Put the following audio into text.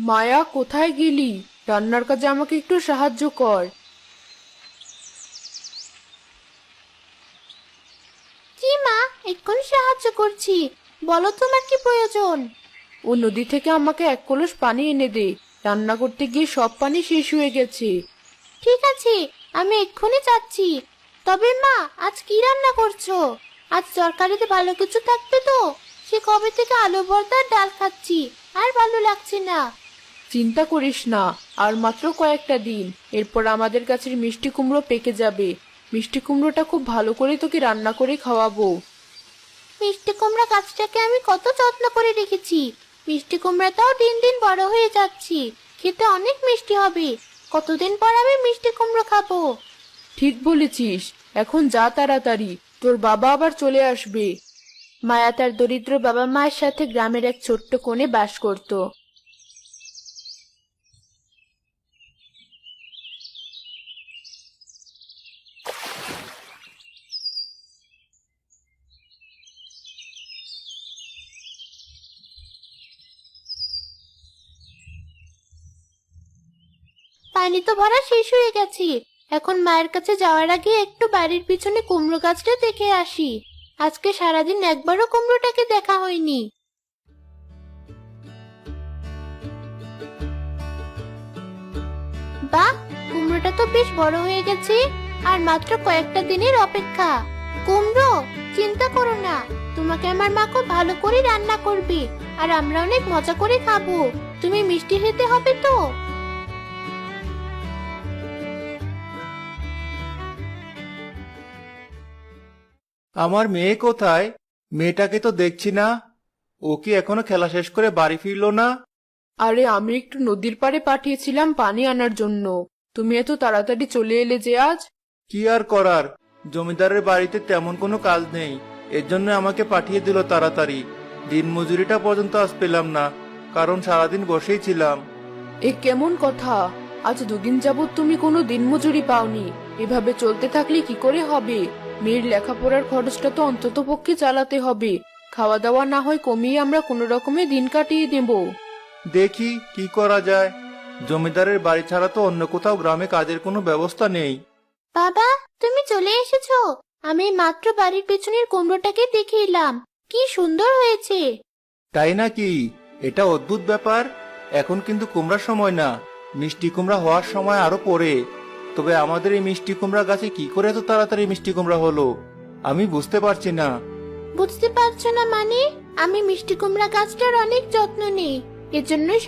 মায়া, কোথায় গেলি? রান্নার কাজে আমাকে একটু সাহায্য কর। জি মা, এক্ষুনি সাহায্য করছি। বলো তোমার কি প্রয়োজন? ও নদী থেকে আমাকে 1 কলস পানি এনে দে। রান্না করতে গিয়ে সব পানি শেষ হয়ে গেছে। ঠিক আছে, আমি এক্ষুনি যাচ্ছি। তবে মা, আজ কি রান্না করছো? আজ তরকারিতে ভালো কিছু থাকবে তো? সে কবে থেকে আলু ভর্তা আর ডাল খাচ্ছি, আর ভালো লাগছে না। চিন্তা করিস না, আর মাত্র কয়েকটা দিন, এরপর আমাদের গাছের মিষ্টি কুমড়ো পেকে যাবে। মিষ্টি কুমড়োটা খুব ভালো করে তোকে রান্না করে খাওয়াবো। মিষ্টি কুমড়া গাছটাকে আমি কত যত্ন করে রেখেছি। মিষ্টি কুমড়াটাও দিন দিন বড় হয়ে যাচ্ছি। খেতে অনেক মিষ্টি হবে। কতদিন পর আমি মিষ্টি কুমড়ো খাবো। ঠিক বলেছিস। এখন যা তাড়াতাড়ি, তোর বাবা আবার চলে আসবে। মায়া তার দরিদ্র বাবা মায়ের সাথে গ্রামের এক ছোট্ট কোণে বাস করত। পানি তো ভরা শেষ হয়ে গেছে। এখন মায়ের কাছে যাওয়ার আগে একটু বাড়ির পিছনে কুমড়ো গাছটা দেখে আসি। আজকে সারাদিন একবারও কুমড়োটাকে দেখা হয়নি। বাহ, কুমড়োটা তো বেশ বড় হয়ে গেছে। আর মাত্র কয়েকটা দিনের অপেক্ষা। কুমড়ো, চিন্তা করো না। তোমাকে আমার মা খুব ভালো করে রান্না করবে, আর আমরা অনেক মজা করে খাবো। তুমি মিষ্টি খেতে হবে তো? আমার মেয়ে কোথায়? মেয়েটাকে তো দেখছি না। ও কি এখনো খেলা শেষ করে বাড়ি ফিরলো না? আরে, আমি একটু নদীর পাড়ে পাঠিয়েছিলাম পানি আনার জন্য। তুমি এত তাড়াতাড়ি চলে এলে যে আজ। কি আর করার, জমিদারের বাড়িতে তেমন কোনো কাজ নেই, এর জন্য আমাকে পাঠিয়ে দিল তাড়াতাড়ি। দিন মজুরিটা পর্যন্ত আজ পেলাম না, কারণ সারাদিন বসেই ছিলাম। এ কেমন কথা? আজ 2 দিন যাবত তুমি কোনো দিনমজুরি পাওনি। এভাবে চলতে থাকলে কি করে হবে? মেয়ের লেখাপড়ার খরচটা তো অন্তত পক্ষে চালাতে হবে। খাওয়া দাওয়া না হয় কমিয়ে আমরা কোনো রকমে দিন কাটিয়ে দেব। দেখি কি করা যায়। জমিদারের বাড়ি ছাড়া তো অন্য কোথাও গ্রামে কাজের কোনো ব্যবস্থা নেই। বাবা, তুমি চলে এসেছো। আমি মাত্র বাড়ির পেছনের কুমড়োটাকে দেখে এলাম। কি সুন্দর হয়েছে। তাই নাকি? এটা অদ্ভুত ব্যাপার। এখন কিন্তু কুমড়ার সময় না, মিষ্টি কুমড়া হওয়ার সময় আরো পরে। তবে আমাদের এই মিষ্টি কুমড়া গাছে কি করে এত তাড়াতাড়ি মিষ্টি কুমড়া হলো, আমি বুঝতে পারছি না। বুঝতে পারছো না মানে? আমি মিষ্টি কুমড়া গাছটার অনেক যত্ন নিই। এজন্যই